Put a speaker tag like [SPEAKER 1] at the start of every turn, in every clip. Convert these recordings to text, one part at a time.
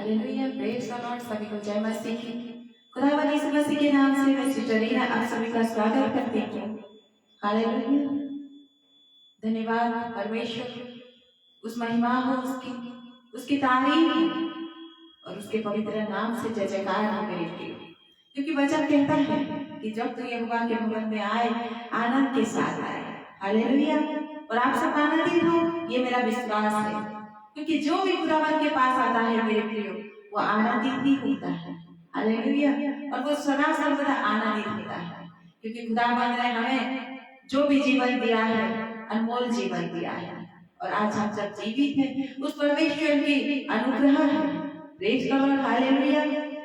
[SPEAKER 1] Hallelujah, praise the Lord. सभी को जय मसीह की। खुदावंद यीशु मसीह के नाम से मैं सिस्टर रीना आप सभी का स्वागत करती हूँ। हालेलुया, धन्यवाद परमेश्वर। उस महिमा हो उसकी तारीफ और उसके पवित्र नाम से जय जयकार हो मेरे प्रिय। क्योंकि वचन कहता है कि जब तू यहोवा के भवन में आए आनंद के साथ आए। हालेलुया, और आप सब आनंदित हो, ये मेरा विश्वास है। क्योंकि जो भी खुदावंद के पास आता है मेरे प्रियो, वो आनंदित ही होता है। हालेलुया, और वो सदा सर्वदा आनंदित होता है। क्योंकि खुदावंद ने हमें जो भी जीवन दिया है, अनमोल जीवन दिया है, और आज हम सब जीवित हैं, उस परमेश्वर की अनुग्रह है। Praise the Lord. हालेलुया।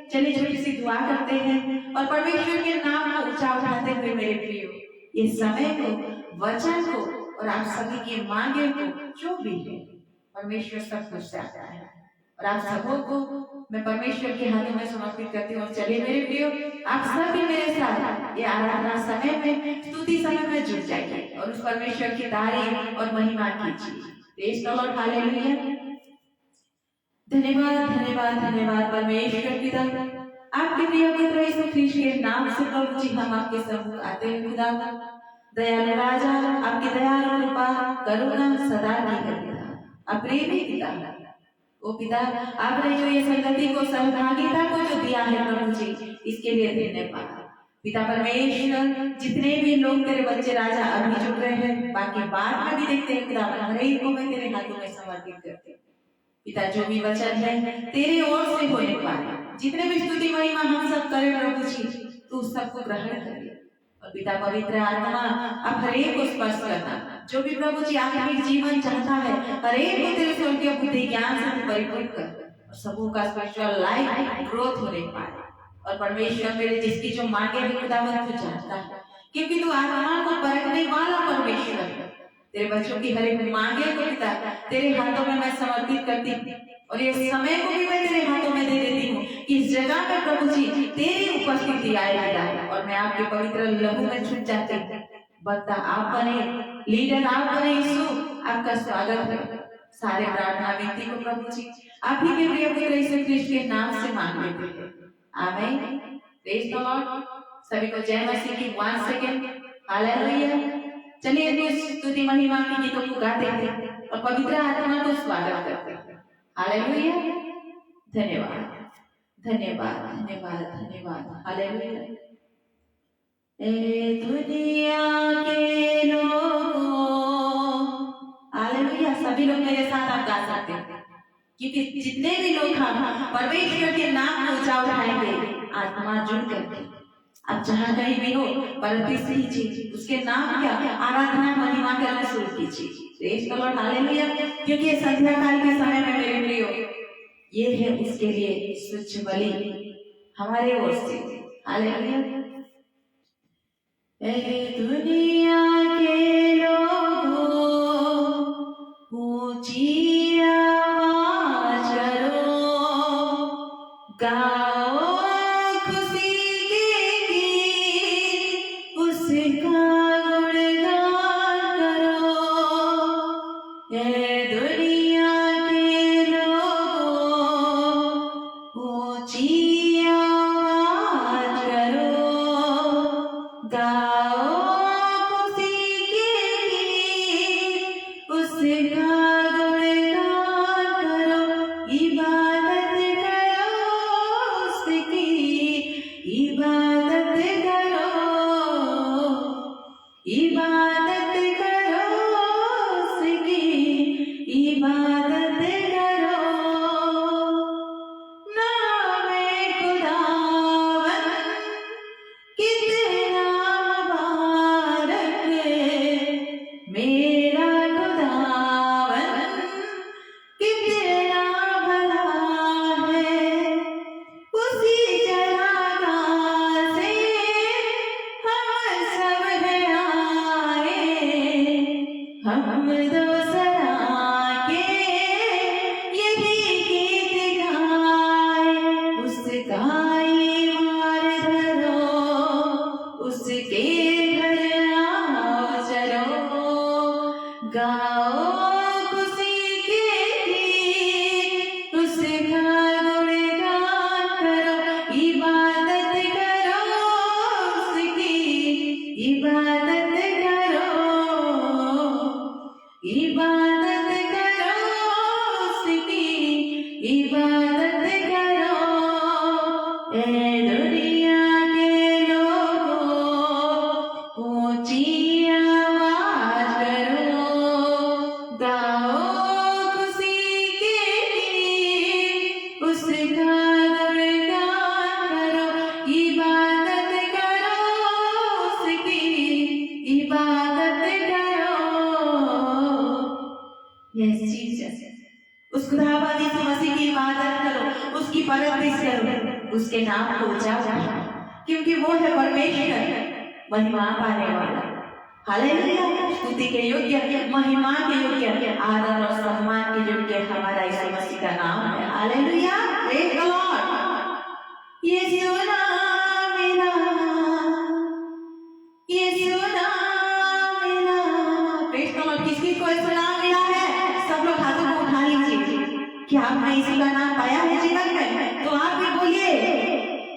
[SPEAKER 1] चलिए छोटी सी दुआ करते हैं और परमेश्वर के नाम को ऊंचा उठाते हुए मेरे प्रियो, ये समय को, वचन को और आप सभी की मांगे को जो भी है परमेश्वर सब कुछ चाहता है। और आप सबों को मैं परमेश्वर के हाथों में समर्पित करती हूँ। चलिए मेरे प्रियो, आप सभी मेरे साथ ये आराधना समय में, स्तुति समय में जुट जाइए और उस परमेश्वर की तारीफ और महिमा कीजिए। Praise the Lord. हालेलुया। धन्यवाद धन्यवाद धन्यवाद परमेश्वर पिता, आपके प्रिय पुत्र यीशु ख्रीस्त के नाम से प्रभु जी हम आपके सम्मुख आते हैं। खुदा दयालु राजा, आपकी दया कृपा करुणा सदा की करेगा। अप्रेमी पिता, ओ पिता, आपने जो ये संगति को, सहभागिता को जो दिया है प्रभु जी, इसके लिए धन्यवाद। पिता परमेश्वर, जितने भी लोग तेरे बच्चे राजा अभी जुड़ रहे हैं, बाकी बाद में भी देखते हैं खुदा, हर एक को मैं तेरे हाथों में समर्पित करती हूँ। पिता, जो भी वचन है तेरे ओर से होने पाए, जितने भी स्तुति महिमा हम सब करें प्रभु जी, तू सबको ग्रहण करिए। और पिता पवित्र आत्मा, आप हर एक को स्पर्श करना, जो भी प्रभु जी आत्मिक जीवन चाहता है, हर एक को तेरे स्वर्गीय बुद्धि ज्ञान से परिपूर्ण कर, और सबों का स्पिरिचुअल लाइफ ग्रोथ होने पाए। और परमेश्वर मेरे जिसकी जो मांगे है खुदावंद तू जानता है, क्योंकि तू आत्मा को परखने वाला परमेश्वर है। तेरे बच्चों की हर एक मांगे को पिता तेरे हाथों में मैं समर्पित करती हूँ, और ये समय को भी मैं तेरे हाथों में दे देती हूँ कि इस जगह में प्रभु जी तेरी उपस्थिति आए पिता, और मैं आपके पवित्र लहू में छुप जाती हूँ। बता आप बने, लीडर आप बने यीशु, आपका स्वागत है। सारे प्रार्थना विनती को प्रभु जी आप ही के प्रिय पुत्र यीशु ख्रीस्त के नाम से मांग लेते हैं। आमीन। Praise the Lord. सभी को जय मसीह की। 1 सेकंड। हालेलुया। चलिए स्तुति महिमा की गीतों को गाते हैं और पवित्र आत्मा को स्वागत करते हैं। हालेलुया। धन्यवाद धन्यवाद धन्यवाद धन्यवाद। हालेलुया। ए दुनिया के लोगों, हालेलुया, सभी लोग मेरे साथ आप गा सकते हैं, क्योंकि जितने भी लोग हम परमेश्वर के नाम को ऊंचा उठाएंगे, आत्मा जुड़ करके अब जहाँ कहीं भी हो परमेश्वर कीजिए, उसके नाम क्या आराधना महिमा करना शुरू कीजिए। Praise the Lord. हालेलुया। क्योंकि ये संध्या काल के समय में मेरे प्रियो, ये है उसके लिए स्वच्छ बलि हमारे ओर से। हालेलुया। दुनिया के लोगों, ऊंची आवाज करो, गाओ खुशी के गीत, उसका गुणगान करो। दुनिया के लोगों, ऊंची आवाज करो, गाओ खुशी के गीत, उसका गुणगान करो। इबादत करो उसकी, इबादत करो, इबादत करो उसकी, इबादत करो। नामे खुदावन कितना मुबारक, मेरा खुदावन कितना भला परस्तिश करो, उसके नाम को उजागर, क्योंकि वो है परमेश्वर, महिमा पाने वाला। हालेलुया। स्तुति के योग्य, महिमा के योग्य, आदर और सम्मान के योग्य हमारा यीशु मसीह का नाम है। हालेलुया। Praise the lord. यीशु नाम मेरा, यीशु नाम मेरा। Praise the lord. किसकी कोई नाम मिला है? सब लोग हाथों को उठा लीजिए। क्या आपने यीशु का नाम पाया है जीवन में? तो आप भी बोलिए,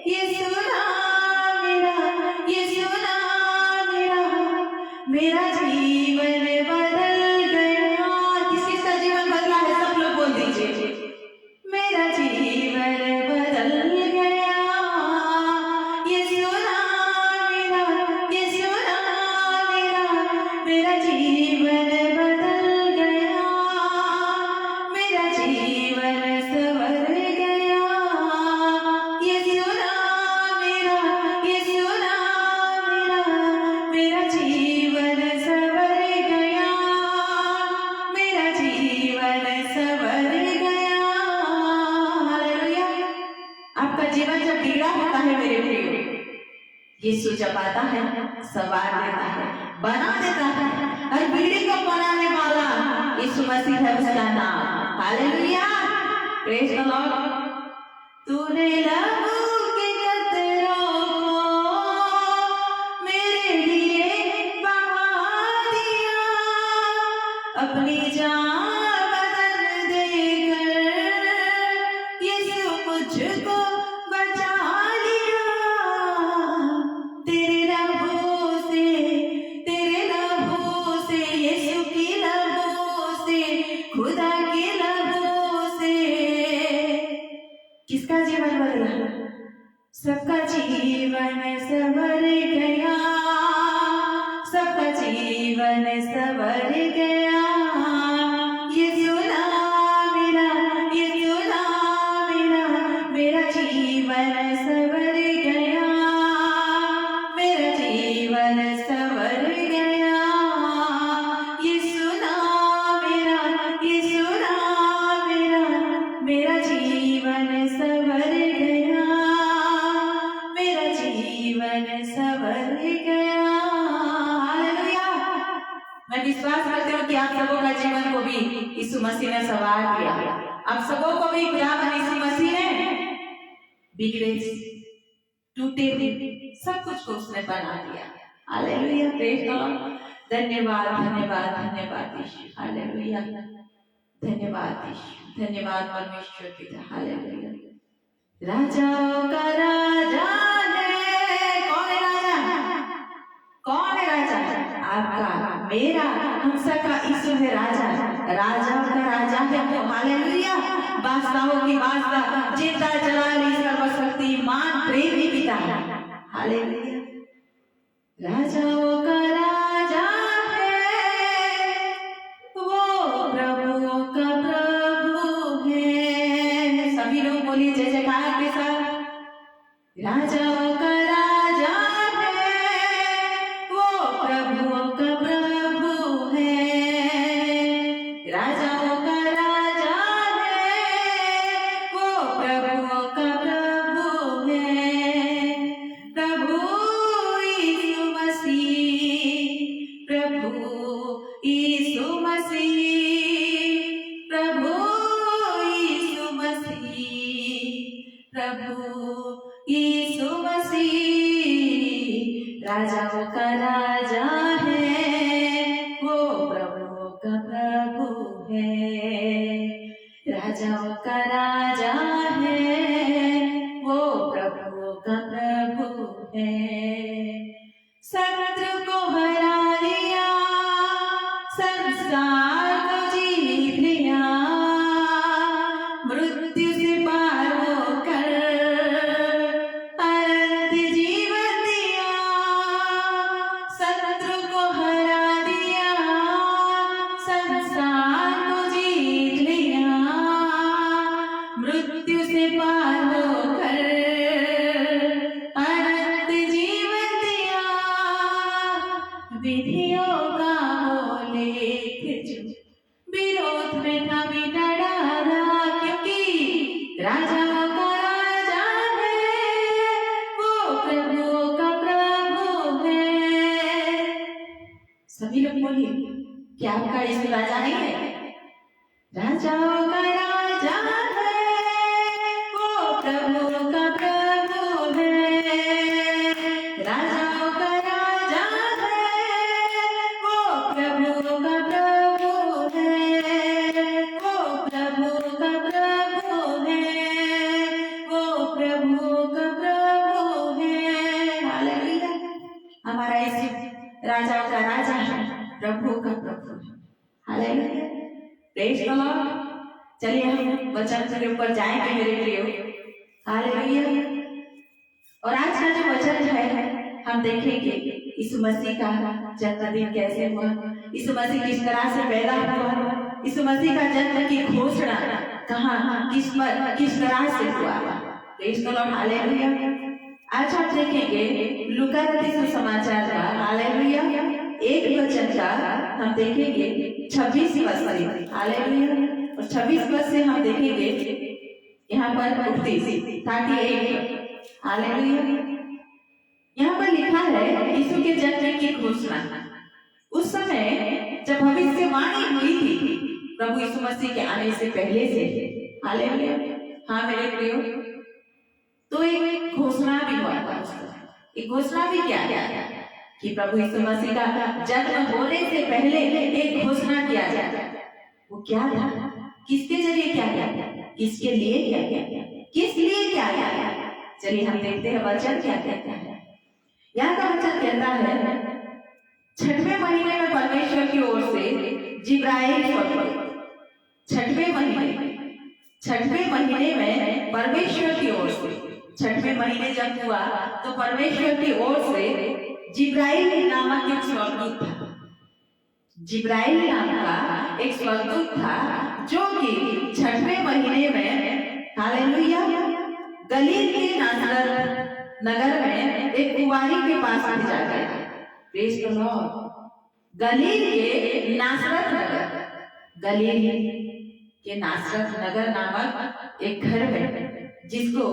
[SPEAKER 1] यीशु नाम मेरा, यीशु नाम मेरा, मेरा जीवन बदल गया। किसका जीवन बदला है? सब लोग बोल दीजिए, मेरा जीवन बदल गया। यीशु नाम मेरा, यीशु नाम मेरा, मेरा जीवन बदल गया, मेरा जीवन संवर गया। यीशु नाम मेरा, यीशु नाम मेरा, मेरा जीवन संवर गया, मेरा जीवन संवर गया। हालेलुया। आपका जीवन जब बिगड़ा होता है मेरे प्रियो, यीशु जब आता है, सवार देता है, बना देता है। हर बिगड़ी को बनाने वाला यीशु मसीह है, उसका नाम। हालेलुया। Praise the Lord. तूने लहू के कतरों को मेरे लिए बहा दिया, अपनी जान बदल देकर यीशु मुझको बचा लिया। तेरे लहू से, तेरे लहू से, यीशु की लहू से, खुदा की लहू से। किसका जीवन बदला? सबका जीवन संवर गया, सबका जीवन संवर गया। यीशु नाम मेरा, यीशु नाम मेरा, मेरा जीवन संवर गया, मेरा जीवन संवर गया। यीशु नाम मेरा, यीशु नाम मेरा, मेरा जीवन संवर गया, मेरा जीवन संवर गया। हालेलुया। मैं विश्वास करती हूँ कि आप सबों का जीवन को भी यीशु मसीह ने संवार दिया। आप सबों को भी खुदावन यीशु मसीह ने बिगड़े, टूटे सब कुछ को उसने बना दिया। हालेलुया। Praise the Lord. धन्यवाद, धन्यवाद, धन्यवाद यीशु। हालेलुया। धन्यवाद यीशु, धन्यवाद परमेश्वर पिता। हालेलुया। राजाओं का राजा है। कौन है राजा? कौन है राजा? आपका, मेरा, हम सबका यीशु है राजा। राजाओं का राजा है वो। हालेलुया। बादशाहों की बादशाह, जिंदा जलाली सर्वशक्तिमान प्रेमी पिता। हालेलुया। राजाओं का राजा है वो, प्रभुओं का प्रभु है। सभी लोग बोलिए जय जयकार के साथ। राजाओं का राजा है वो, प्रभुओं का प्रभु है। राजाओं का राजा है वो, प्रभुओं का प्रभु है। प्रभु यीशु मसीह, प्रभु यीशु मसीह, प्रभु यीशु मसीह, प्रभु यीशु मसीह। राजाओं का राजा है वो, प्रभुओं का प्रभु है। राजाओं का राजा है वो, प्रभुओं का प्रभु है। शत्रु को हरा दिया, संसार को जीत लिया, मृत्यु से पार होकर अनंत जीवन दिया। शत्रु को हरा दिया, संसार को जीत लिया, मृत्यु से पार होकर अनंत जीवन दिया। विधियों का वो लेख जो विरोध में था मिटा डाला, क्योंकि राजाओं का यीशु राजा नहीं है? राजाओं का राजा है, वो प्रभु का प्रभु है। राजाओं का राजा है, वो प्रभु का प्रभु है। वो प्रभु का प्रभु है, वो प्रभु का प्रभु है। हालेलुया। हमारा यीशु राजाओं का राजा है, प्रभु का प्रभु है। हालेलुया। Praise the Lord. चलिए हम वचन के ऊपर जाएंगे मेरे प्रियो। हालेलुया। और आज का जो वचन है हम देखेंगे यीशु मसीह का जन्मदिन कैसे हुआ, यीशु मसीह किस तरह से पैदा हुआ, यीशु मसीह का जन्म की घोषणा कहाँ किस तरह से हुआ। Praise the Lord. हालेलुया। आज हम देखेंगे लूका रचित सुसमाचार का, हालेलुया, एक वचन का हम देखेंगे 26 पद से। हालेलुया। और 26 पद से हम देखेंगे यहाँ पर 38। हालेलुया। यहाँ पर लिखा है यीशु के जन्म की घोषणा। उस समय जब भविष्यवाणी हुई थी प्रभु यीशु मसीह के आने से पहले से। हालेलुया। हाँ मेरे प्रियो, तो एक घोषणा भी हुआ था। एक घोषणा भी क्या कि प्रभु यीशु मसीह का जन्म होने से पहले एक घोषणा किया जाता। वो क्या था? किसके जरिए क्या किया? किसके लिए क्या किया? किस लिए क्या किया? चलिए हम देखते हैं वचन क्या कहता है। यहाँ का वचन कहता है 6वें महीने में परमेश्वर की ओर से जिब्राइल छठवें महीने में परमेश्वर की ओर से, 6वें महीने जब हुआ तो परमेश्वर की ओर से जिब्राइल नामक एक स्वर्गदूत था। जिब्राइल नाम का एक स्वर्गदूत था जो कि 6वें महीने में, हालेलुया, गलील के नासरत नगर में एक कुंवारी के पास भेजा गया। Praise the Lord. गलील के नासरत नामक एक घर में जिसको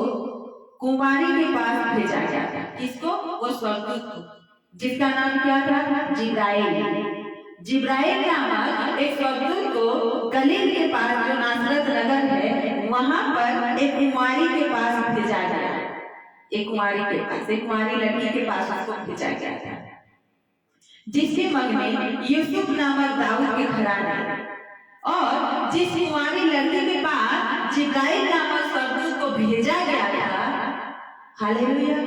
[SPEAKER 1] कुंवारी के पास भेजा गया था। किसको? वो स्वर्गदूत जिसका नाम क्या था? जिब्राइल नामक एक स्वर्गदूत को गलील के पास जो नासरत नगर है वहां पर एक कुंवारी के पास भेजा गया। एक कुंवारी लड़की के पास उसको भेजा गया था जिसके मन में यूसुफ नामक दाऊद के घराने। और जिस कुंवारी लड़की के पास जिब्राइल नामक स्वर्गदूत को भेजा गया था, हालेलुया,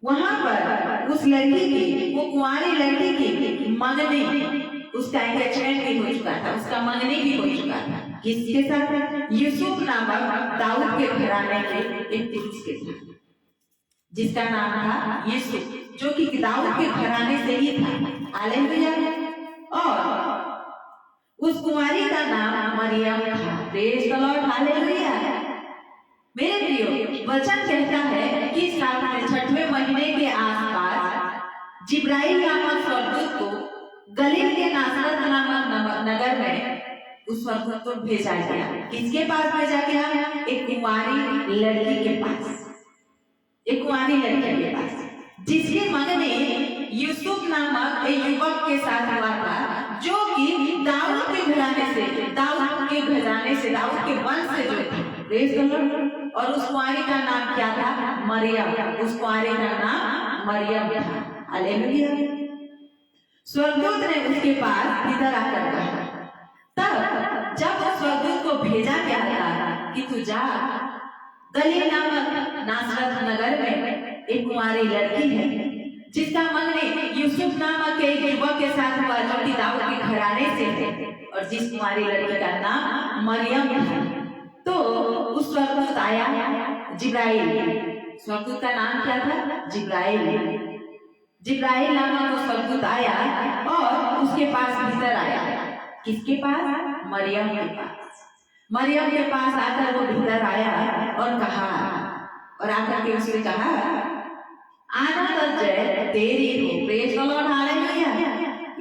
[SPEAKER 1] वहां पर उस लड़की की, वो कुंवारी लड़की की मंगनी, उसका एंगेजमेंट भी हो चुका था, उसका मंगनी भी हो चुका था। किसके साथ? यूसुफ नामक दाऊद के घराने के एक पुरुष के साथ जिसका नाम था यूसुफ, जो कि दाऊद के घराने से ही था। हालेलुया। और उस कुंवारी का नाम मरियम था। Praise the Lord. हालेलुया। मेरे प्रियो, वचन कहता है कि 6वें महीने के आसपास जिब्राइल नामक स्वर्गदूत को गलील के नासरत नामक नगर में उस स्वर्गदूत को भेजा गया। किसके पास भेजा गया? एक कुंवारी लड़की के पास, एक कुंवारी लड़की के पास जिसके मंगनी यूसुफ नामक एक युवक के साथ हुआ था जो कि दाऊद के घराने से, दाऊद के वंश से जो था। Praise the Lord. और उस कुंवारी का नाम क्या था? मरियम। उस कुंवारी का नाम मरियम था। हालेलुया। स्वर्गदूत ने उसके पास इधर आकर कहा, तब जब उस स्वर्गदूत को भेजा गया था कि तू जा, गलील नामक नासरत नगर में एक कुंवारी लड़की है जिसका मंगनी यूसुफ नामक एक युवक के साथ हुआ जो कि दाऊद के घराने से थे, और जिस कुंवारी लड़की का नाम मरियम था। तो उस स्वर्गदूत आया, जिब्राइल। स्वर्गदूत का नाम क्या था? जिब्राइल नामक वो स्वर्गदूत आया और उसके पास भीतर आया। किसके पास? मरियम के पास। मरियम के पास आकर वो भीतर आया और कहा, और आकर के उसने कहा, आनंद और जय तेरी हो। Praise the Lord. हालेलुया।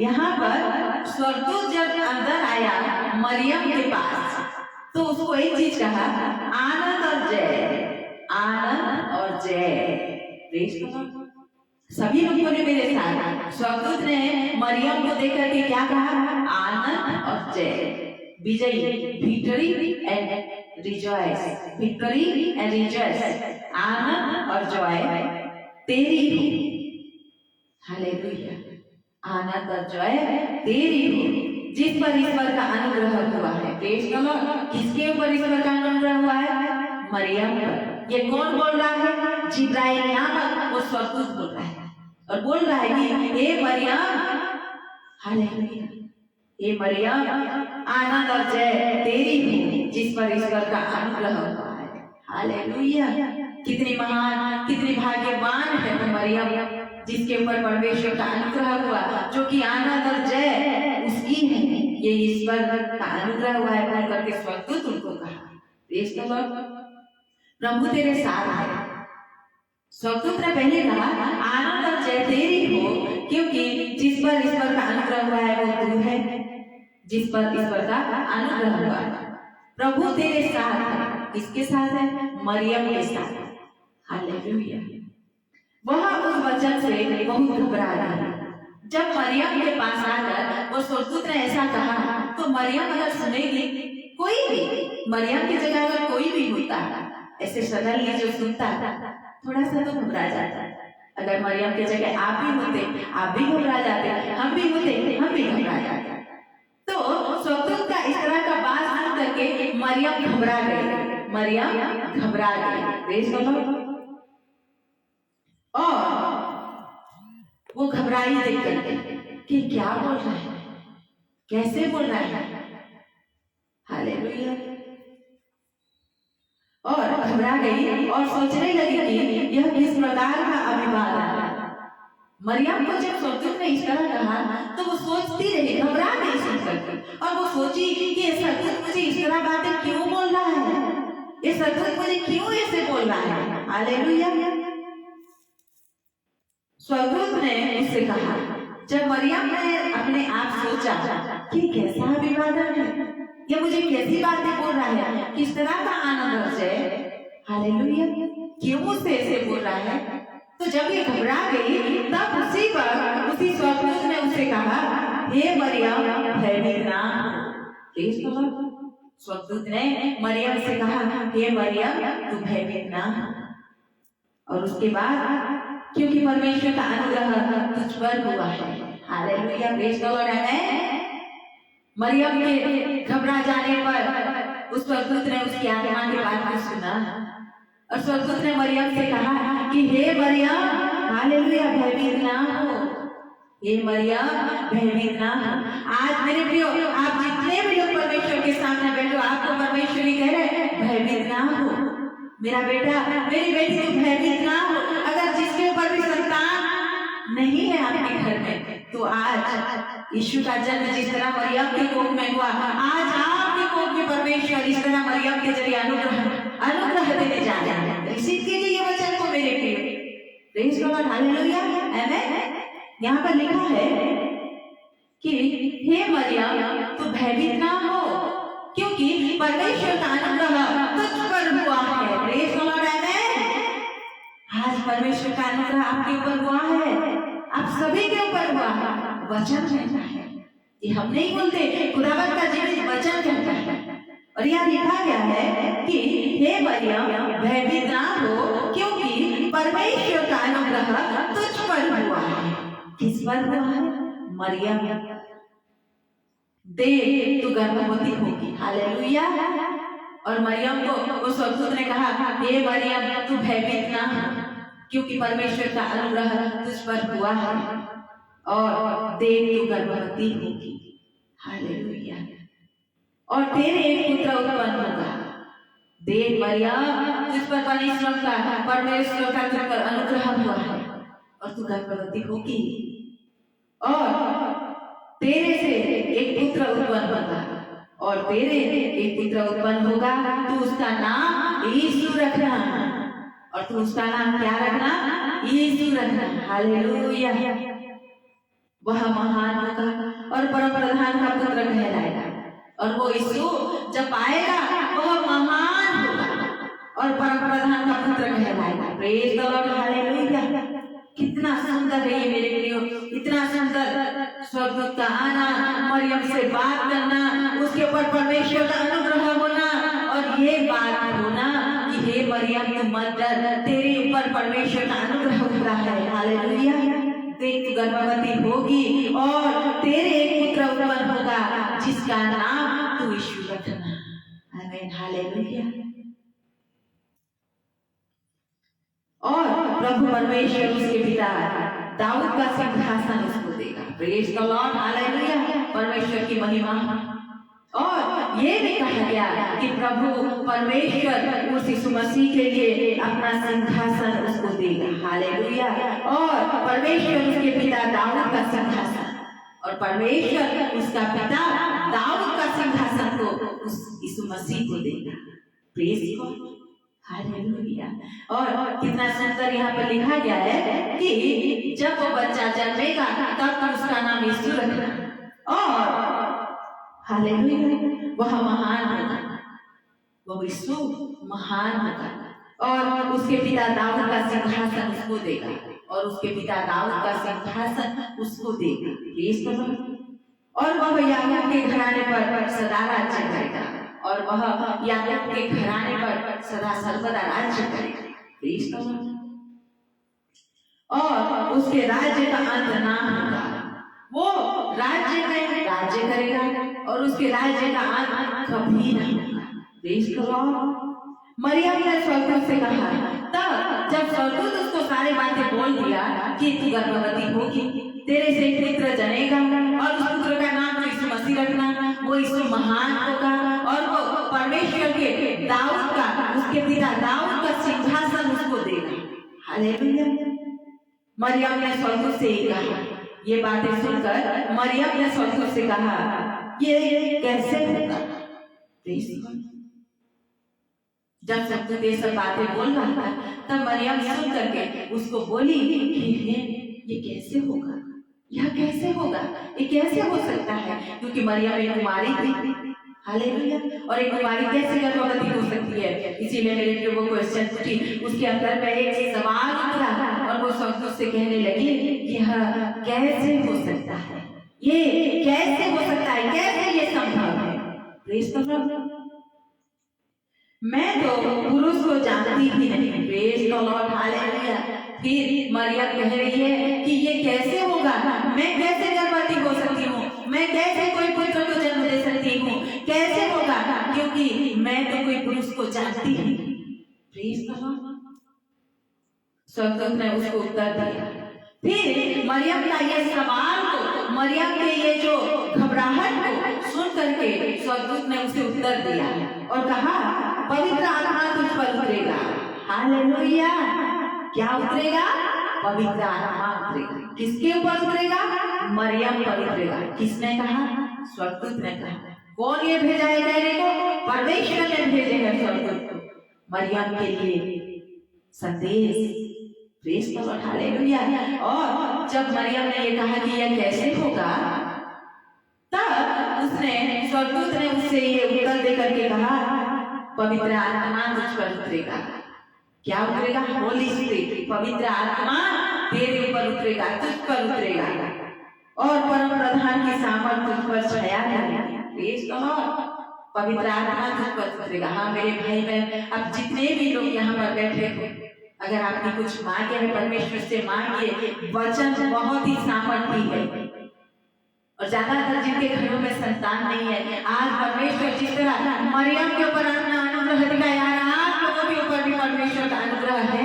[SPEAKER 1] यहाँ पर स्वर्गदूत जब अंदर आया मरियम के पास तो उसको एक चीज कहा, आनंद और जय, आनंद और जय। Praise the Lord. सभी लोग बोले मेरे साथ। स्वर्गदूत ने मरियम को देख करके क्या कहा? आनंद और जय, विजयी, victory and rejoice, victory and rejoice, आनंद और जय तेरी हो। हालेलुया। आनंद और जय तेरी हो जिस पर ईश्वर का अनुग्रह हुआ है। Praise the Lord. किसके ऊपर ईश्वर का अनुग्रह हुआ है? मरियम पर। ये कौन बोल रहा है? जिब्राइल नामक वो स्वर्गदूत बोल रहा है और बोल रहा है कि हे मरियम, हालेलुया, हे मरियम, आनंद और जय तेरी हो जिस पर ईश्वर का अनुग्रह हुआ है। हालेलुया। कितनी महान, कितनी भाग्यवान है वो मरियम जिसके ऊपर परमेश्वर का अनुग्रह हुआ, जो कि आनंद और जय उसकी है। ये ईश्वर का अनुग्रह हुआ है बोल करके स्वर्गदूत उनको कहा। Praise the Lord. प्रभु तेरे साथ है। स्वर्गदूत ने पहले कहा आनंद और जय तेरी हो क्योंकि जिस पर ईश्वर का अनुग्रह हुआ है वो तू है, जिस पर ईश्वर का अनुग्रह हुआ है। प्रभु तेरे साथ है। किसके साथ है? मरियम के साथ। हालेलुया। वह उस वचन से बहुत घबरा गई। जब मरियम के पास आकर वो स्वर्गदूत ने ऐसा कहा तो मरियम अगर सुनेगी, कोई भी मरियम की जगह अगर कोई भी होता ऐसे सडनली जो सुनता थोड़ा सा तो घबरा जाता। अगर मरियम की जगह आप भी होते, आप भी घबरा जाते, हम भी होते, हम भी घबरा जाते। तो स्वर्गदूत का इस तरह का बात सुन करके मरियम घबरा गई। मरियम घबरा गई। Praise the Lord. और वो घबराई देख करके कि क्या बोल रहा है, कैसे बोल रहा है। हालेलुया। और घबरा गई और सोचने लगी कि यह किस प्रकार का अभिवादन है। मरियम को जब स्वर्गदूत ने इस तरह कहा तो वो सोचती रही, घबरा गई सुन करके, और वो सोची कि ये स्वर्गदूत मुझे इस तरह बातें क्यों बोल रहा है, ये स्वर्गदूत मुझे क्यों ऐसे बोल रहा है। हालेलुया। स्वर्गदूत ने उससे कहा, जब मरियम ने अपने आप सोचा कि कैसा अभिवादन है, ये मुझे कैसी बातें बोल रहा है, किस तरह का आनंद है, हालेलुया, क्यों मुझसे ऐसे बोल रहा है। तो जब ये घबरा गई तब उसी पर उसी स्वर्गदूत ने उससे कहा, हे मरियम भयभीत ना हो। स्वर्गदूत ने मरियम से कहा, हे मरियम तू भयभीत ना हो। और उसके बाद क्योंकि परमेश्वर का अनुग्रह तुझ पर हुआ है। हालेलुया। Praise the lord. आमेन। मरियम के घबरा जाने पर उस स्वर्गदूत ने उसकी आत्मा की बात को सुना और स्वर्गदूत ने मरियम से कहा कि हे मरियम, हालेलुया, भयभीत ना हो। हे मरियम भयभीत ना हो। आज मेरे प्रियो, आप जितने भी लोग परमेश्वर के सामने बैठो, आपको परमेश्वर ही कह रहे भयभीत ना हो। मेरा बेटा, मेरी बेटी, तुम भयभीत ना हो। अगर जिसके ऊपर भी संतान नहीं है आपके घर में, तो आज यीशु का जन्म जिस तरह मरियम के कोख में हुआ, आज आपके कोख में परमेश्वर इस तरह मरियम के जरिए अनुग्रह देने जा रहा है। रिसीव कीजिए ये वचन को मेरे प्रिय। Praise the Lord. हालेलुया। आमेन। यहाँ पर लिखा है कि हे मरियम तू भयभीत ना हो क्योंकि परमेश्वर का अनुग्रह तुझ पर हुआ है। Praise the lord. आमेन। आज परमेश्वर का अनुग्रह आपके ऊपर हुआ है, आप सभी के ऊपर हुआ है। वचन कहता है, ये हम नहीं बोलते, खुदावंद का जीवित वचन कहता है। और यहाँ लिखा गया है कि हे मरियम भयभीत ना हो क्योंकि परमेश्वर का अनुग्रह तुझ पर हुआ है। किस पर हुआ है? मरियम, देख तू गर्भवती होगी। हालेलुया। और मरियम को उस स्वर्गदूत ने कहा, हे मरियम तू भयभीत ना हो क्योंकि परमेश्वर का अनुग्रह तुझ पर हुआ है और देख तू गर्भवती होगी। हालेलुया। और तेरे एक पुत्र उत्पन्न होगा। देख मरियम, तुझ पर परमेश्वर का तुझ पर अनुग्रह हुआ है और तू गर्भवती होगी और तेरे से एक पुत्र उत्पन्न होगा और तेरे एक पुत्र उत्पन्न होगा, तू उसका नाम यीशु रखना। और तू उसका नाम क्या रखना? यीशु रखना। हालेलुया। वह महान होगा और परम प्रधान का पुत्र कहलाएगा और वो यीशु जब आएगा वह महान होगा और परम प्रधान का पुत्र कहलाएगा। Praise the Lord. हालेलुया। कितना सुंदर है ये मेरे प्रियो, इतना सुंदर स्वर्गदूत का आना, मरियम से बात करना, उसके ऊपर परमेश्वर का अनुग्रह होना और ये बात होना कि हे मरियम तू मत डर, तेरे ऊपर परमेश्वर का अनुग्रह हो रहा है। हालेलुया। देख तू गर्भवती होगी और तेरे एक पुत्र उत्पन्न होगा जिसका नाम तू यीशु रखना। आमीन। हालेलुया। और प्रभु परमेश्वर उसके पिता दाऊद का सिंहासन उसको देगा। Praise the Lord. हालेलुया। परमेश्वर की महिमा। और ये भी कहा गया कि प्रभु परमेश्वर उस यीशु मसीह के लिए अपना सिंहासन उसको देगा। हालेलुया। और परमेश्वर उसके पिता दाऊद का सिंहासन, और परमेश्वर उसका पिता दाऊद का सिंहासन को उस यीशु मसीह को देगा। Praise God. हालेलुया। और कितना सुंदर यहाँ पर लिखा गया है कि जब वो बच्चा जन्मेगा तब उसका नाम यीशु रखना। और हालेलुया, वह महान होगा, वो यीशु महान होगा और उसके पिता दाऊद का सिंहासन उसको देगा, और उसके पिता दाऊद का सिंहासन उसको देगा। Praise the Lord. और वह याकूब के घराने पर सदा राज्य करेगा, और वह याकूब के घराने पर सदा सर्वदा राज्य करेगा। Praise the Lord. और उसके राज्य का अंत ना होगा, वो राज्य में राज्य करेगा और उसके राज्य का अंत कभी नहीं होगा। Praise the Lord. मरियम ने स्वर्गदूत से कहा, तब जब स्वर्गदूत उसको सारी बातें बोल दिया कि तू गर्भवती होगी, तेरे से एक पुत्र जनेगा और उस पुत्र का नाम यीशु मसीह रखना, वो यीशु महान होगा और वो परमेश्वर के दाऊद का, उसके पिता दाऊद का सिंहासन उसको देगा। हालेलुया। मरियम ने स्वर्गदूत से कहा, ये बातें सुनकर मरियम ने स्वर्गदूत से कहा, ये कैसे होगा? जब स्वर्गदूत ये सब बातें बोल रहा था तब मरियम सुन करके उसको बोली कि ये कैसे होगा, यह कैसे होगा, ये कैसे हो सकता है? क्योंकि मरियम एक कुमारी थी। हालेलुया। और एक कुमारी कैसे गर्भवती हो सकती है? इसीलिए मेरे लिए वो क्वेश्चन पूछी, उसके अंदर में एक सवाल उतरा और वो स्वर्गदूत से कहने लगी, यह कैसे हो सकता है, ये कैसे हो सकता है, कैसे ये संभव है? Praise the Lord. मैं तो पुरुष को जानती ही नहीं। Praise the Lord. हालेलुया। फिर मरियम कह रही है कि ये कैसे होगा, मैं कैसे गर्भवती हो सकती हूँ, मैं कैसे कोई पुत्र को जन्म दे सकती हूँ, कैसे होगा, क्योंकि मैं तो कोई पुरुष को जानती ही नहीं। Praise the Lord. स्वर्गदूत ने उसको उत्तर दिया। फिर मरियम का ये सवाल को, मरियम के ये जो घबराहट को सुन करके स्वर्गदूत ने उसे उत्तर दिया और कहा, पवित्र आत्मा तुझ पर उतरेगा। हालेलुया। क्या उतरेगा? पवित्र आत्मा उतरेगा। किसके ऊपर उतरेगा? मरियम पर उतरेगा। किसने कहा? स्वर्गदूत ने कहा। कौन ये भेजा है कहने को? परमेश्वर ने भेजे हैं स्वर्गदूत को मरियम के लिए संदेश। Praise the Lord. हालेलुया। और जब मरियम ने ये कहा कि यह कैसे होगा, तब उसने, स्वर्गदूत ने उससे ये उत्तर देकर के कहा, पवित्र आत्मा तुझ पर उतरेगा। क्या उतरेगा? होली स्पिरिट, पवित्र आत्मा तेरे ऊपर उतरेगा, तुझ पर उतरेगा और परम प्रधान की सामर्थ तुझ पर छाया करेगी। Praise the Lord. पवित्र आत्मा तुझ पर उतरेगा। हाँ मेरे भाई बहन, अब जितने भी लोग यहाँ पर बैठे हो, अगर आपने कुछ मांगे है परमेश्वर से मांगिए। वचन बहुत ही सामर्थी है और ज्यादातर जिनके घरों में संतान नहीं है, आज परमेश्वर जिस तरह मरियम के ऊपर अपना अनुग्रह दिखाया, आप लोगों के ऊपर भी परमेश्वर का अनुग्रह है।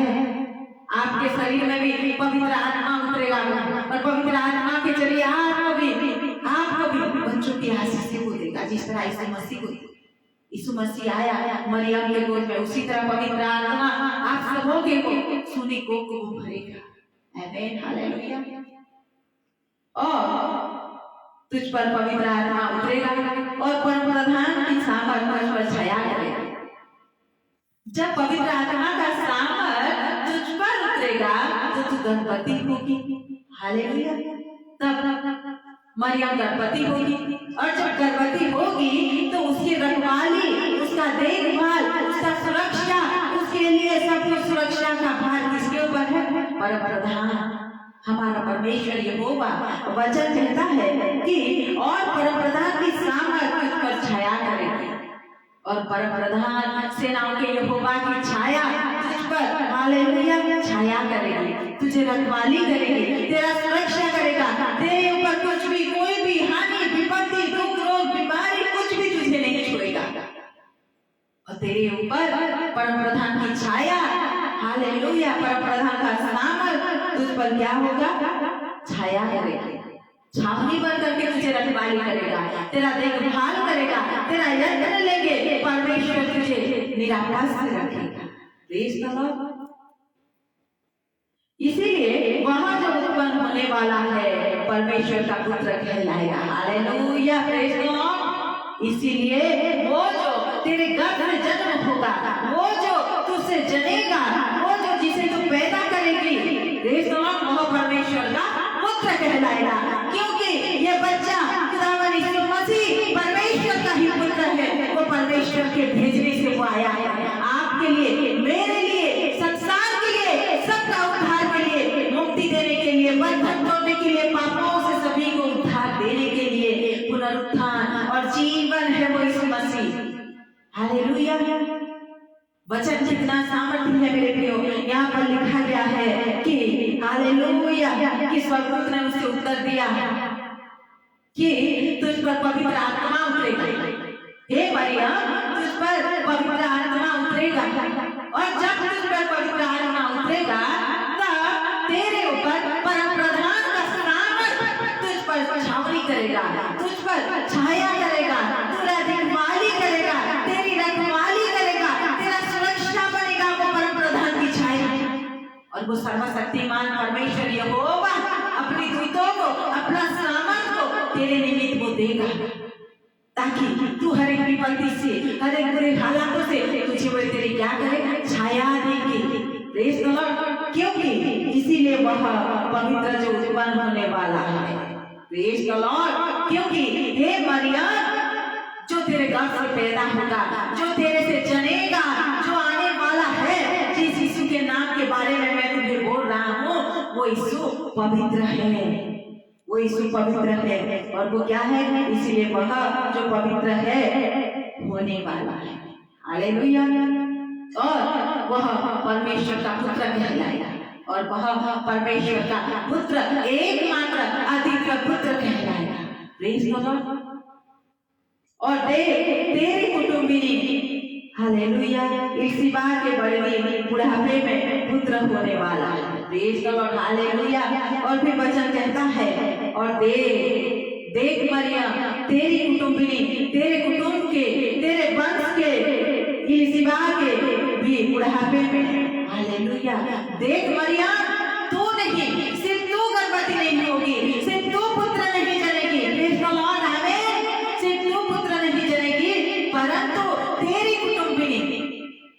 [SPEAKER 1] आपके शरीर में भी पवित्र आत्मा उतरेगा और पवित्र आत्मा के जरिए आपको भी बच्चों की आशीष को देगा। जिस तरह यीशु मसीह आया मरियम के गोद में, उसी तरह पवित्र आत्मा आप सबों के सुनी को भरेगा। आमीन। हालेलुया। और तुझ पर पवित्र आत्मा उतरेगा और परम प्रधान की सामर्थ तुझ पर छाया करेगा। जब पवित्र आत्मा का सामर्थ तुझ पर उतरेगा तो तू गर्भवती होगी। हालेलुया। तब मरियम गर्भवती होगी और जब गर्भवती होगी तो उसकी रखवाली, उसका देखभाल, उसका सुरक्षा, उसके लिए सब कुछ सुरक्षा का भार किसके ऊपर है? परम प्रधान हमारा परमेश्वर यहोवा वचन कहता है कि और परमप्रधान की सामर्थ तुझ पर छाया करेगी, और परमप्रधान सेनाओं के यहोवा की छाया तुझ पर हालेलुया छाया करेगी, तुझे रखवाली करेगी, तेरा सुरक्षा करेगा, तेरे ऊपर कुछ भी कोई भी हानि विपत्ति दुख रोग बीमारी कुछ भी तुझे नहीं छुएगा, और तेरे ऊपर परमप्रधान की छाया हालेलुया परमप्रधान का सामर्थ तुझ पर क्या होगा, छाया करेगा, छावनी बन करके तुझे रखवाली करेगा, तेरा देखभाल करेगा, तेरा यत्न लेंगे, परमेश्वर तुझे निरापद से रखेगा। Praise the Lord. इसीलिए वहां जो उत्पन्न होने वाला है परमेश्वर का पुत्र कहलाएगा। Hallelujah praise the Lord. इसीलिए वो जो तेरे गर्भ में जन्म होगा, वो जो तुझसे जनेगा, वो जो जिसे तू पैदा करेगी, प्रेज़ द लॉर्ड, वो परमेश्वर का पुत्र कहलाएगा, क्योंकि ये बच्चा खुदावंद यीशु मसीह परमेश्वर का ही पुत्र है। वो परमेश्वर के भेजने से वो आया है, आपके लिए, मेरे लिए, संसार के लिए, सबका उद्धार के लिए, मुक्ति देने के लिए, बंधन तोड़ने के लिए, पापों से सभी को उद्धार देने के लिए, पुनरुत्थान और जीवन है वो यीशु मसीह। हालेलुया। वचन कितना सामर्थ्य है मेरे प्रियो। यहाँ पर लिखा गया है कि हालेलुया कि स्वर्गदूत ने उससे उत्तर दिया कि तुझ पर पवित्र आत्मा उतरेगा, हे मरियम तुझ पर पवित्र आत्मा उतरेगा, और जब तुझ पर पवित्र आत्मा उतरेगा तब तेरे ऊपर परमप्रधान का सामर्थ तुझ पर छावनी करेगा, तुझ पर छाया करेगा, तेरा देखभाली करेगा, तेरी रखवाली करेगा, तेरा सुरक्षा बनेगा वो परमप्रधान की छाया। और वो सर्वशक्तिमान परमेश्वर यहोवा अपनी दूतों को, अपना सामर्थ को तेरे निमित्त वो देगा, ताकि तू हर एक विपत्ति से, हर एक बुरे हालातों से तुझे वो तेरी क्या करेगा, छाया देगी। Praise the Lord. क्योंकि इसीलिए वह पवित्र जो उत्पन्न होने वाला है, प्रेज़ द लॉर्ड, क्योंकि हे मरियम जो तेरे गर्भ से पैदा होगा, जो तेरे से जनेगा, जो आने वाला है, जिस यीशु के नाम के बारे में मैं तुझे बोल रहा हूँ, वो यीशु पवित्र है, वो यीशु पवित्र है। और वो क्या है, इसीलिए वह जो पवित्र है होने वाला है। हालेलुया। और वह परमेश्वर का पुत्र कहलाएगा, और वह परमेश्वर का पुत्र एकमात्र अद्वितीय पुत्र कहलाएगा। Praise the Lord. और तेरी कुटुंबिनी हालेलुया इल्सिबा के बड़े बुढ़ापे में पुत्र होने वाला है। Praise the Lord. हालेलुया। और फिर वचन कहता है, और देख मरियम तेरी कुटुंबिनी, तेरे कुटुंब के, तेरे वंश के इल्सिबा के भी बुढ़ापे में। हालेलुया। देख मरियम तू नहीं, सिर्फ तू गर्भवती नहीं होगी, सिर्फ तू पुत्र नहीं जनेगी, प्रेज़ द लॉर्ड, आमीन, सिर्फ तू पुत्र नहीं जनेगी, परंतु तेरी कुटुंबिनी,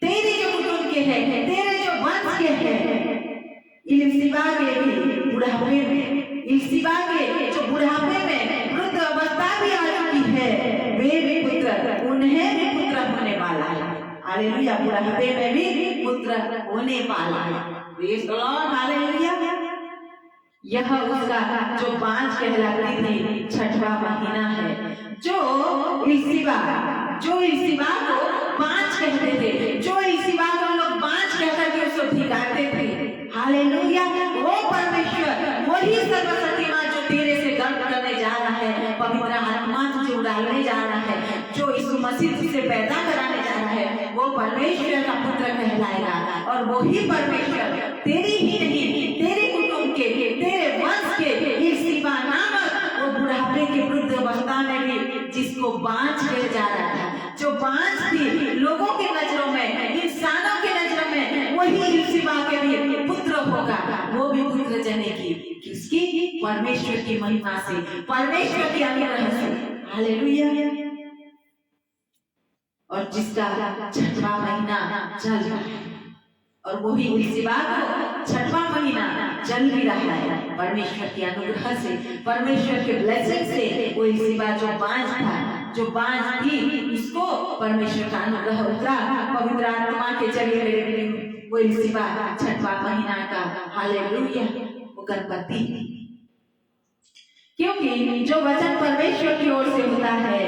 [SPEAKER 1] तेरी जो कुटुंब के है, तेरे जो वंश के है, इल्सिबा के भी बुढ़ापे में, इल्सिबा के जो बुढ़ापे में वृद्ध अवस्था भी आ चुकी है, वे भी पुत्र, उन्हें भी पुत्र होने वाला है। हालेलुया। बुढ़ापे में भी पुत्र होने वाला है। Praise the Lord. हालेलुया। यह उसका जो बांझ कहलाती थी छठवां महीना है, जो इल्सिबा को बांझ कहते थे, जो इल्सिबा को लोग बांझ कहकर के उसको धिक्कारते थे। हालेलुया। वो परमेश्वर, वही सर्वशक्तिमान जो तेरे से गर्भ करने जा रहा है, पवित्र आत्मा तुझे उड़ालने जा रहा है, जो यीशु मसीह तुझसे पैदा कराने जा रहा है, वो परमेश्वर का पुत्र कहलाएगा। और वही परमेश्वर तेरी ही नहीं, तेरे कुटुंब के, तेरे वंश के इल्सिबा नामक वो बुढ़ापे के वृद्ध अवस्था में भी जिसको बांझ कहा जा रहा था, जो बांझ थी लोगों के नजरों में, इंसानों के नजरों में, वही इल्सिबा के भी पुत्र होगा। वो भी पुत्र जनेगी, किसकी? परमेश्वर की महिमा से, परमेश्वर के अनुग्रह से। हालेलुया। और जिसका छठवां महीना चल रहा है, और वही इल्सिबा को छठवां महीना चल भी रहा है परमेश्वर के अनुग्रह से, परमेश्वर के ब्लेसिंग से। वो इल्सिबा जो बांझ था, जो बांझ थी, उसको परमेश्वर का अनुग्रह उतरा पवित्र आत्मा के जरिए। मेरे वो इल्सिबा छठवां महीना का हालेलुया वो वो गणपति, क्योंकि जो वचन परमेश्वर की ओर से होता है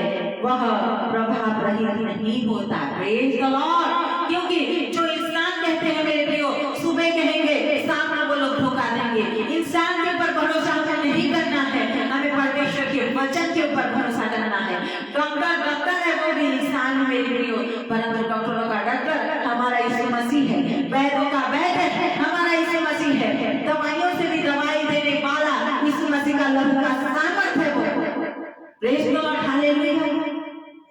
[SPEAKER 1] वह प्रभाव रहित नहीं होता। Praise the Lord. क्योंकि जो इंसान कहते हैं मेरे प्रियो, सुबह कहेंगे शाम में वो लोग धोखा देंगे। इंसान के ऊपर भरोसा हमें नहीं करना है, हमें परमेश्वर के वचन के ऊपर भरोसा करना है। डॉक्टर है वो भी इंसान है मेरे प्रियो, परंतु डॉक्टरों का डॉक्टर हमारा यीशु मसीह है, वैद्यों का वैद्य हमारा यीशु मसीह है, दवाइयों से भी दवाई देने वाला यीशु मसीह का लहू का सामर्थ है वो। प्रेज द लॉर्ड, हालेलुया।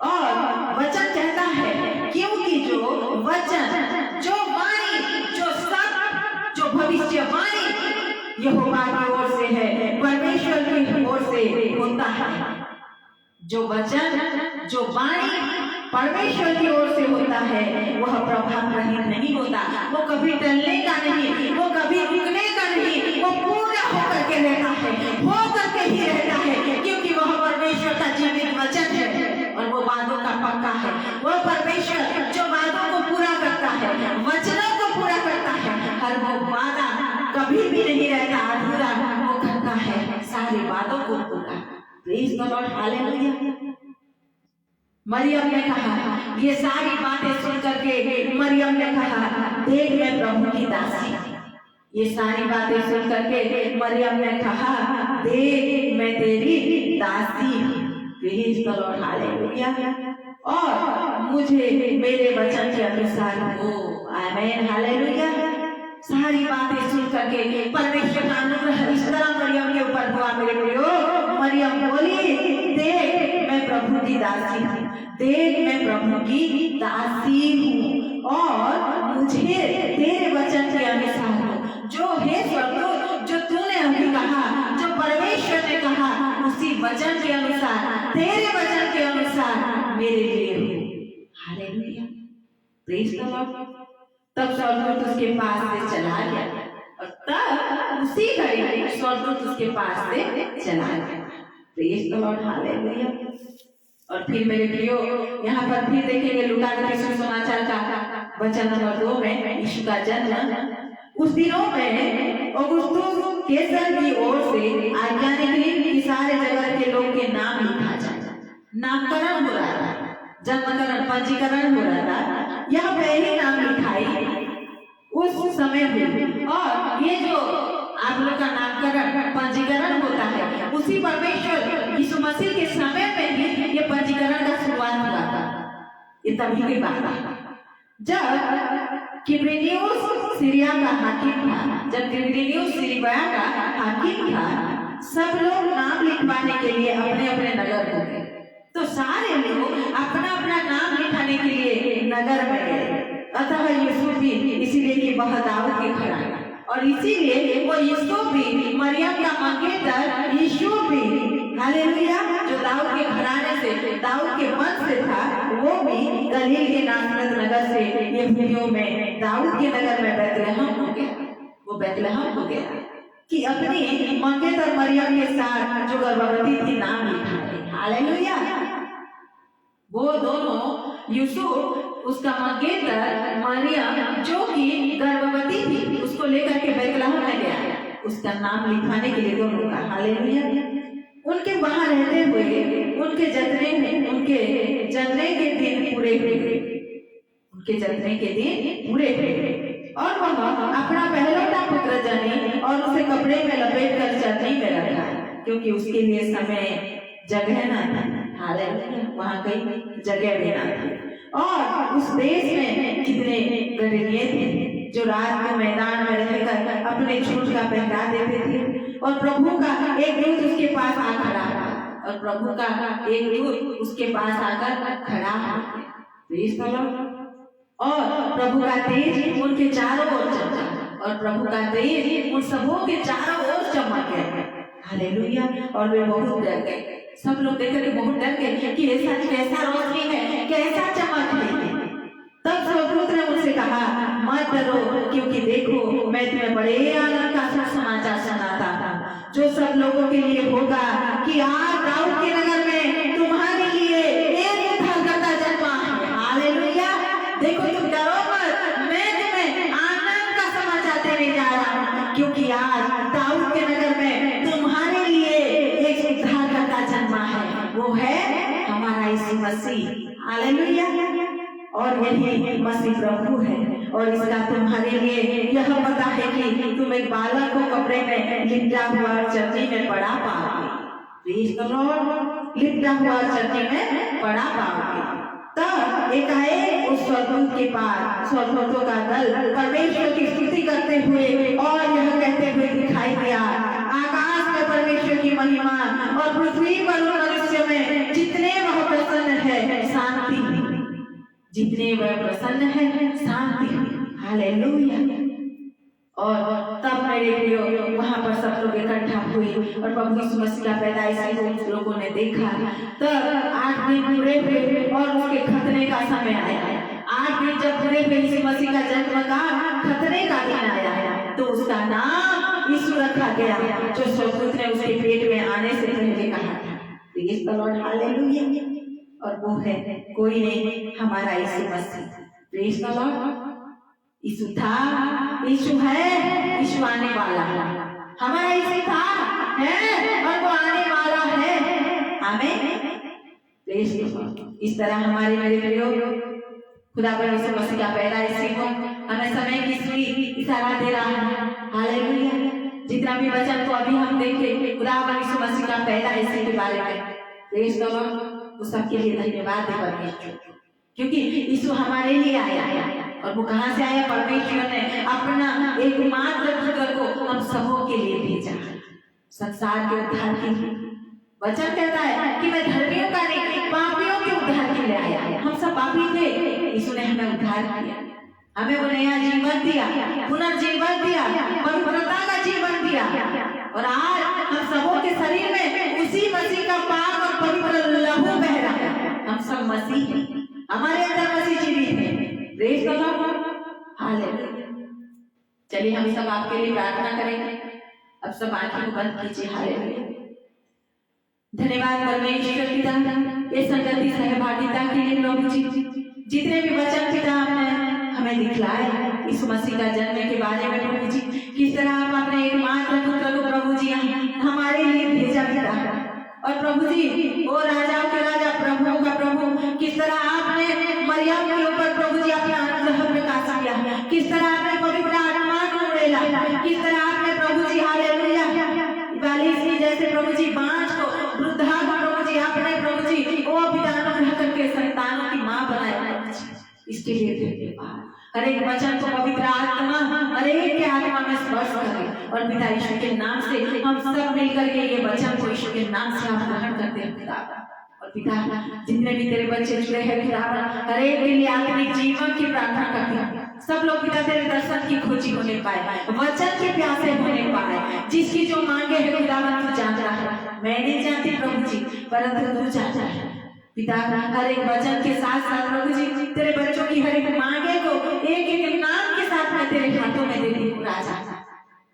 [SPEAKER 1] और वचन कहता है, क्योंकि जो वचन, जो वाणी, जो सत्य, जो भविष्यवाणी यहोवा की ओर से है, परमेश्वर की ओर से होता है। जो वचन, जो वाणी परमेश्वर की ओर से होता है वह प्रभाव रहित नहीं होता, वो कभी टलने का नहीं, वो कभी रुकने का नहीं, वो पूरा होकर के रहता है, हो करके ही रहता है, क्योंकि वह परमेश्वर का जीवित वचन है और वो वादों का पक्का है। वो परमेश्वर जो वादों को पूरा करता है, वचनों को पूरा करता है, हर वो वादा कभी भी नहीं रहता अधूरा, वो करता है सारे वादों को पूरा। Praise the Lord, hallelujah. मरियम ने कहा, ये सारी बातें सुन करके मरियम ने कहा, देख मैं प्रभु की दासी। ये सारी बातें सुन करके मरियम ने कहा, देख मैं तेरी दासी। प्रेज द लॉर्ड, हालेलुया। और मुझे मेरे वचन के अनुसार हो। आमीन, हालेलुया। सारी बातें सुन करके परमेश्वर का अनुग्रह इस तरह मरियम के ऊपर हुआ मेरे प्रियो। मरियम बोली, देख मैं प्रभु की दासी हूँ, देख मैं प्रभु की दासी हूँ और मुझे तेरे वचन के अनुसार हो। जो है स्वर्गदूत, जो तूने अभी कहा, जो परमेश्वर ने कहा, उसी वचन के अनुसार, तेरे वचन के अनुसार मेरे लिए हो। Hallelujah, praise the Lord. तब स्वर्गदूत उसके पास से चला गया और तब उसी घड़ी स्वर्गदूत उसके पास से चला गया। प्रेज द लॉर्ड, हालेलुया। और फिर मेरे प्रियो यहाँ पर फिर देखेंगे लूका के सुसमाचार का वचन नंबर 2 में यीशु का जन्म। उस दिनों में औगुस्तुस कैसर की ओर से आज्ञा निकली कि सारे जगत के लोग के नाम लिखा जाए। नामकरण हो रहा था, जन्मकरण, पंजीकरण हो रहा था। यहाँ पहले नाम लिखाई उस समय हुई। और ये जो आप लोग का नामकरण, पंजीकरण होता है, उसी परमेश्वर यीशु मसीह के समय में ही ये पंजीकरण का शुरुआत हुआ था। ये तभी की बात है जब क्विरिनियुस सीरिया का हाकिम था। जब क्विरिनियुस सीरिया का हाकिम था, सब लोग नाम लिखवाने के लिए अपने अपने नगर को गए। तो सारे लोग अपना अपना नाम लिखाने के लिए नगर में गए। अतः यूसुफ भी, इसीलिए कि वह दाऊद के घराने, और इसीलिए वो यूसुफ भी, मरियम का मंगेतर यूसुफ भी, हालेलुया, जो दाऊद के घराने से, दाऊद के वंश से था, वो भी गलील के नासरत नगर से यहूदियों में दाऊद के नगर में बैतलहम हो गया। वो बैतलहम हो गया कि अपनी मंगेतर मरियम के साथ जो गर्भवती थी नाम लिखा है। हालेलुया। वो दोनों यूसुफ, उसका मंगेतर मरियम जो कि गर्भवती थी, उसको लेकर के बैतलहम में गया उसका नाम लिखवाने के लिए दोनों का। हालेलुया। उनके वहां रहते हुए उनके जतने के दिन पूरे हुए, उनके जतने के दिन पूरे हुए और वह अपना पहलौठा पुत्र जनी और उसे कपड़े में लपेट कर चरनी में रखा, क्योंकि उसके लिए समय जगह न था। हालेलुया। वहां कहीं जगह भी न थी। और उस देश में कितने गदरिये थे जो रात में मैदान में रहकर अपने झूठ का पहरा देते थे। और प्रभु का एक दूत उसके पास आ खड़ा था, और प्रभु का एक दूत उसके पास आकर खड़ा हो गया। और प्रभु का तेज उनके चारों ओर चमका, और प्रभु का तेज उन सबों के चारों ओर चमक गया। हालेलुया। और वे बहुत डर गए। सब लोग देखकर के बहुत डर गए कि ऐसा कैसा रोशनी है, कैसा चमक है। तब स्वर्गदूत ने उनसे कहा, मत डरो, क्योंकि देखो मैं तुम्हें बड़े आनंद का सुसमाचार सुनाता था, जो सब लोगों के लिए होगा कि आज दाऊद के नगर में तुम्हारे लिए एक उद्धारकर्ता जन्मा है। हालेलुया। देखो तुम डरो मत, मैं तुम्हें आनंद का समाचार देने जा रहा हूँ, क्योंकि आज दाऊद के मसीह, हालेलुया। और यही मसीह प्रभु है, और इसका तुम्हारे लिए यह पता है कि तुम एक बालक को कपड़े में लिपटा हुआ चटनी में पड़ा पाओगे। Praise the Lord. लिपटा हुआ चटनी में पड़ा पाओगे। तब एकाएक उस स्वर्गदूत के पास स्वर्गदूतों का दल परमेश्वर की स्तुति करते हुए और यह कहते हुए दिखाई दिया, आकाश में परमेश्वर की महिमा और पृथ्वी पर मनुष्य में जितने वह प्रसन्न है शांति, जितने वह प्रसन्न है शांति। हालेलुया। और तब मेरे प्रियो वहां पर सब लोग इकट्ठा हुए और प्रभु यीशु मसीह का पैदाइश लोगों ने देखा। तब 8 दिन पूरे हुए और उसके खतने का समय आया। 8 दिन जब पूरे हुए यीशु मसीह का जन्म का खतने का दिन आया, तो उसका नाम यीशु रखा गया, जो स्वर्गदूत ने उसके पेट में आने से पहले कहा था। प्रेज़ द लॉर्ड, हालेलुया। और वो है कोई नहीं, हमारा यीशु मसीह। Praise the lord. यीशु था, यीशु है, यीशु आने वाला है। हमारा यीशु था, है और वो आने वाला है। आमीन। इस तरह हमारे मेरे प्रियो खुदा पर यीशु मसीह का पैदाइश को हमें समय की सुई इशारा दे रहा है। हालेलुया। जितना भी वचन को अभी हम देखे खुदा पर यीशु मसीह का पैदाइश के बारे में, प्रेज़ द लॉर्ड, उस सबके लिए धन्यवाद है परमेश्वर, क्योंकि यीशु हमारे लिए आया। और वो कहां से आया? परमेश्वर ने अपना एकमात्र पुत्र को हम सबों के लिए भेजा, संसार के उद्धार के लिए। वचन कहता है कि मैं धर्मियों का नहीं, पापियों के उद्धार के लिए आया। हम सब पापी थे, यीशु ने हमें उद्धार किया, हमें वो नया जीवन दिया, पुनर्जीवन दिया, पवित्रता का जीवन दिया। और आज हम सबों के शरीर में उसी मसीह का पाक और पवित्र लहू बह रहा है। हम सब मसीह हैं, हमारे अंदर मसीह जीवित है। Praise the Lord, hallelujah. चलिए हम सब आपके लिए प्रार्थना करेंगे। अब सब आंखें बंद कीजिए। हालेलुया। धन्यवाद परमेश्वर पिता, ये संगति सहभागिता के लिए प्रभु जी, जितने भी वचन पिता आपने हमें दिखलाए यीशु मसीह का जन्म के बारे में प्रभु जी, किस तरह आप अपने एकमात्र पुत्र को प्रभु जी हमारे लिए भेजा पिता। और प्रभु जी वो राजाओं के राजा प्रभुओं का प्रभु, किस तरह आपने मरियम के ऊपर प्रभु जी अपना अनुग्रह प्रकाश किया, किस तरह आपने पवित्र आत्मा को उड़ेला, किस तरह आपने प्रभु जी हालेलुया 42 जैसे प्रभु जी बांझ को वृद्धा को प्रभु जी आपने प्रभु जी वो पिता अनुग्रह करके संतानों की मां बनाया। इसके लिए धन्यवाद। हर एक वचन को पवित्र आत्मा हर एक के आत्मा में स्पर्श करे, और पिता यीशु के नाम से हम सब मिलकर के ये वचन को यीशु के नाम से हम ग्रहण करते हैं पिता। और पिता जितने भी तेरे बच्चे जुड़े हैं पिता, हर एक के लिए आत्मिक जीवन की प्रार्थना करते हैं। सब लोग पिता तेरे दर्शन की खोजी होने पाए, वचन के प्यासे होने पाए, जिसकी जो मांगे है खुदा तू जानता है। मैं नहीं जानती प्रभु जी, परंतु तू जानता है पिता। हर एक वचन के साथ साथ प्रभु जी तेरे बच्चों की हर एक मांगे को एक एक नाम के साथ मैं तेरे हाथों में देती हूँ राजा।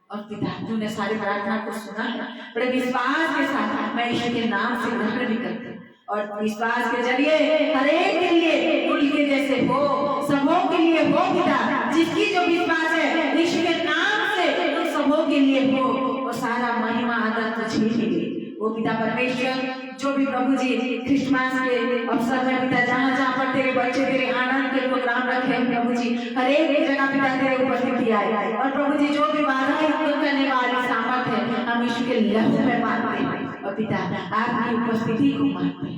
[SPEAKER 1] और पिता तूने सारी प्रार्थना को सुना है, बड़े विश्वास के साथ मैं यीशु के नाम से ग्रहण भी करती हूँ। और विश्वास के जरिए हर एक के लिए उनके जैसे हो, सबों के लिए हो पिता। जिसकी जो विश्वास है यीशु के नाम से उन सबों के लिए हो, और सारा महिमा आदर तुझे मिले। वो पिता परमेश्वर जो भी प्रभु जी क्रिसमस के अवसर में पिता जहाँ जहाँ पर तेरे बच्चे तेरे आनंद के प्रोग्राम रखे हैं प्रभु जी, हर एक जगह पिता तेरे उपस्थिति आए। और प्रभु जी जो भी बाधाएं उत्पन्न करने वाली सामर्थ है हम यीशु के लहू में मानते हैं, और पिता आपकी उपस्थिति को मानते हैं।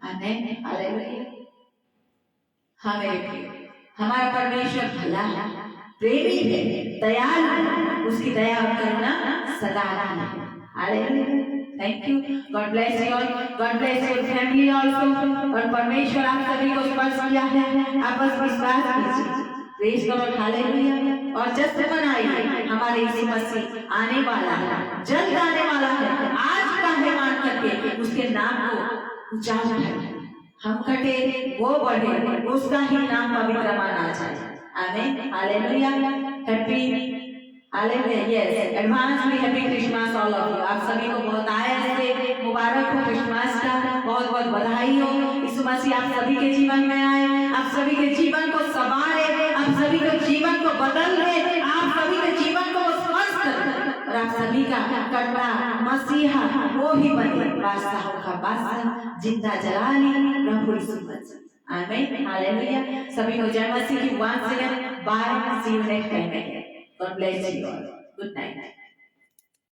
[SPEAKER 1] आमीन, हालेलुया। हाँ मेरे प्रिय, हमारा परमेश्वर भला है, प्रेमी है, दयालु है, उसकी दया और करुणा सदा है। Hallelujah. Thank you. God bless you all, God bless your family also. और परमेश्वर आप सभी को स्पर्श किया है, आप बस विश्वास कीजिए। Praise God, hallelujah. और जश्न मनाइए, हमारे यीशु मसीह आने वाला है, जल्द आने वाला है। आज का है मान करके उसके नाम को ऊंचा उठाइए। हम घटे वो बढ़े, उसका ही नाम पवित्र माना जाए। आमीन, हालेलुया। हैप्पी हालेलुया, yes, advancely happy Christmas all of you. आप सभी को बहुत आए से मुबारक हो क्रिसमस का, बहुत बहुत बधाई हो। यीशु मसीह आप सभी के जीवन में आए, आप सभी के जीवन को संवारे, आप सभी के जीवन को बदल दे, आप सभी के जीवन को स्वस्थ और आप सभी का कटरा मसीहा वो ही बने, बादशाहों का बादशाह, जिंदा जलाली प्रभु यीशु मसीह। आमीन, हालेलुया। सभी को जय मसीह की। once again, bye, see you next time again. God bless you all. Good night.